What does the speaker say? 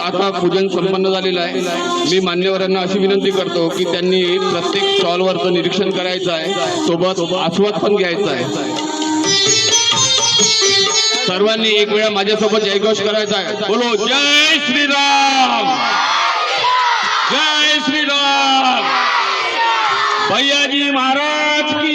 आता पूजन संपन्न झालेलं आहे। मी मान्यवरांना अशी विनंती करतो की त्यांनी प्रत्येक स्टॉलवरचं निरीक्षण करायचं आहे, सोबत आस्वाद पण घ्यायचा आहे। सर्वांनी एक वेळा माझ्यासोबत जयघोष करायचा आहे। बोलो जय श्रीराम, जय श्रीराम, भैयाजी महाराज की